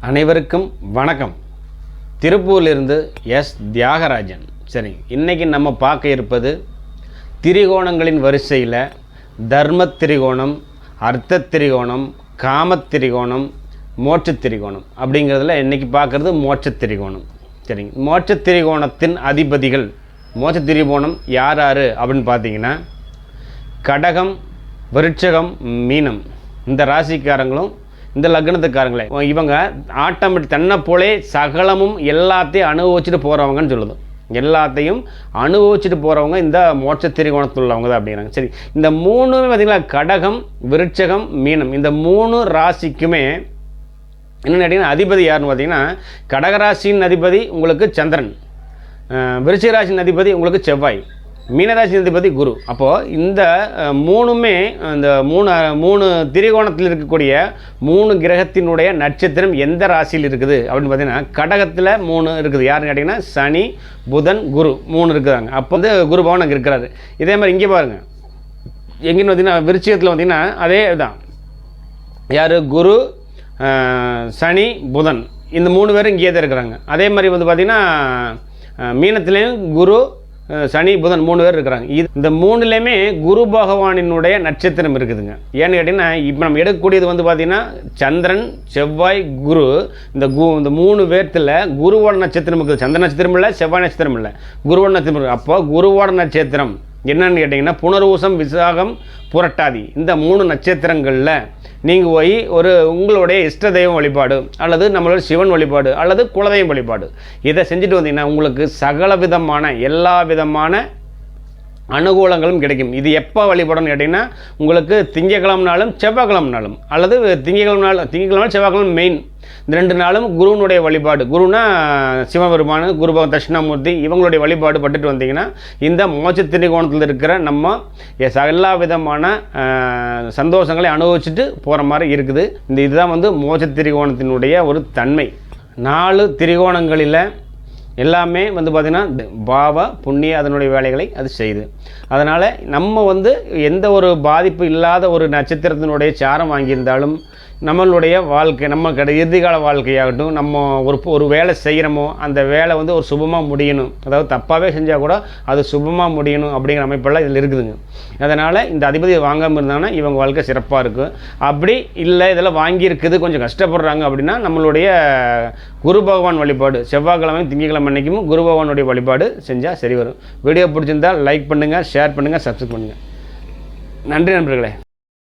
அனைவருக்கும் வணக்கம். திருப்பூரிலிருந்து எஸ் தியாகராஜன். சரி, இன்றைக்கி நம்ம பார்க்க இருப்பது திரிகோணங்களின் வரிசையில் தர்ம திரிகோணம், அர்த்த திரிகோணம், காம திரிகோணம், மோட்ச திரிகோணம் அப்படிங்கிறதுல இன்றைக்கி பார்க்குறது மோட்ச திரிகோணம். சரிங்க, மோட்ச திரிகோணத்தின் அதிபதிகள் மோட்ச திரிகோணம் யார் யார் அப்படின்னு பார்த்தீங்கன்னா கடகம், விருட்சகம், மீனம் இந்த ராசிக்காரங்களும் இந்த லக்னத்துக்காரங்களே இவங்க ஆட்டோமேட்டிக் தன்னை போலே சகலமும் எல்லாத்தையும் அனுபவிச்சுட்டு போகிறவங்கன்னு சொல்லுது. எல்லாத்தையும் அனுபவிச்சுட்டு போகிறவங்க இந்த மோட்ச திரிகோணத்தில் உள்ளவங்க தான் அப்படிங்கிறாங்க. சரி, இந்த மூணுமே பார்த்திங்கன்னா கடகம், விருட்சகம், மீனம் இந்த மூணு ராசிக்குமே என்னென்னு கேட்டிங்கன்னா அதிபதி யாருன்னு பார்த்தீங்கன்னா கடகராசியின் அதிபதி உங்களுக்கு சந்திரன், விருச்சிக ராசியின் அதிபதி உங்களுக்கு செவ்வாய், மீனராசி அதிபதி குரு. அப்போது இந்த மூணுமே இந்த மூணு திரிகோணத்தில் இருக்கக்கூடிய மூணு கிரகத்தினுடைய நட்சத்திரம் எந்த ராசியில் இருக்குது அப்படின்னு பார்த்தீங்கன்னா கடகத்தில் 3 இருக்குது. யாருன்னு கேட்டிங்கன்னா சனி, புதன், குரு 3 இருக்குதாங்க. அப்போ வந்து குரு பவன் அங்கே இருக்கிறாரு. இதே மாதிரி இங்கே பாருங்கள், எங்கேன்னு பார்த்தீங்கன்னா விருச்சிகத்தில் பார்த்தீங்கன்னா அதே தான். யார்? குரு, சனி, புதன் இந்த 3 பேரும் இங்கேயே தான் இருக்கிறாங்க. அதே மாதிரி வந்து பார்த்திங்கன்னா மீனத்துலேயும் குரு, சனி, புதன் 3 பேர் இருக்கிறாங்க. இந்த 3லேயுமே குரு பகவானினுடைய நட்சத்திரம் இருக்குதுங்க. ஏன்னு கேட்டிங்கன்னா இப்போ நம்ம எடுக்கக்கூடியது வந்து பார்த்திங்கன்னா சந்திரன், செவ்வாய், குரு. இந்த 3 பேர்த்தில் குருவோட நட்சத்திரம் இருக்குது. சந்திர நட்சத்திரம் இல்லை, செவ்வாய் நட்சத்திரம் இல்லை, குருவோட நட்சத்திரம் இருக்குது. அப்போ குருவோட நட்சத்திரம் என்னன்னு கேட்டிங்கன்னா புனர்வூசம், விசாகம், புரட்டாதி இந்த 3 நட்சத்திரங்களில் நீங்கள் போய் உங்களுடைய இஷ்ட தெய்வம் வழிபாடு அல்லது நம்மளோட சிவன் வழிபாடு அல்லது குலதெய்வம் வழிபாடு இதை செஞ்சுட்டு வந்தீங்கன்னா உங்களுக்கு சகல விதமான எல்லா விதமான அனுகூலங்களும் கிடைக்கும். இது எப்போ வழிபடணும்னு கேட்டிங்கன்னா உங்களுக்கு திங்கக்கிழமைனாலும் செவ்வாய்க்கிழமைனாலும் அல்லது திங்கக்கிழமை செவ்வாய்க்கிழமை மெயின் இந்த 2 நாளும் குருவனுடைய வழிபாடு, குருனா சிவபெருமான், குருபகவான், தட்சிணாமூர்த்தி இவங்களுடைய வழிபாடு பட்டுட்டு வந்தீங்கன்னா இந்த மோட்ச திரிகோணத்தில் இருக்கிற நம்ம எல்லா விதமான சந்தோஷங்களை அனுபவிச்சுட்டு போகிற மாதிரி இருக்குது. இதுதான் வந்து மோட்ச திரிகோணத்தினுடைய ஒரு தன்மை. 4 திரிகோணங்களில் எல்லாமே வந்து பார்த்திங்கன்னா பாவ புண்ணிய அதனுடைய வேலைகளை அது செய்யுது. அதனால் நம்ம வந்து எந்த ஒரு பாதிப்பு இல்லாத ஒரு நட்சத்திரத்தினுடைய சாரம் வாங்கியிருந்தாலும் நம்மளுடைய வாழ்க்கை நம்ம இறுதிக்கால வாழ்க்கையாகட்டும், நம்ம ஒரு வேலை செய்கிறோமோ அந்த வேலை வந்து ஒரு சுபமாக முடியணும், அதாவது தப்பாகவே செஞ்சால் கூட அது சுபமாக முடியணும் அப்படிங்கிற அமைப்பெல்லாம் இதில் இருக்குதுங்க. அதனால் இந்த அதிபதியை வாங்காமல் இருந்தாங்கன்னா இவங்க வாழ்க்கை சிறப்பாக இருக்கும். அப்படி இல்லை இதெல்லாம் வாங்கியிருக்குது கொஞ்சம் கஷ்டப்படுறாங்க அப்படின்னா நம்மளுடைய குரு பகவான் வழிபாடு செவ்வாய்க்கிழமை, திங்கக்கிழமை அன்றைக்கும் குரு பகவானுடைய வழிபாடு செஞ்சால் சரி வரும். வீடியோ பிடிச்சிருந்தால் லைக் பண்ணுங்கள், ஷேர் பண்ணுங்கள், சப்ஸ்கிரைப் பண்ணுங்கள். நன்றி நண்பர்களே.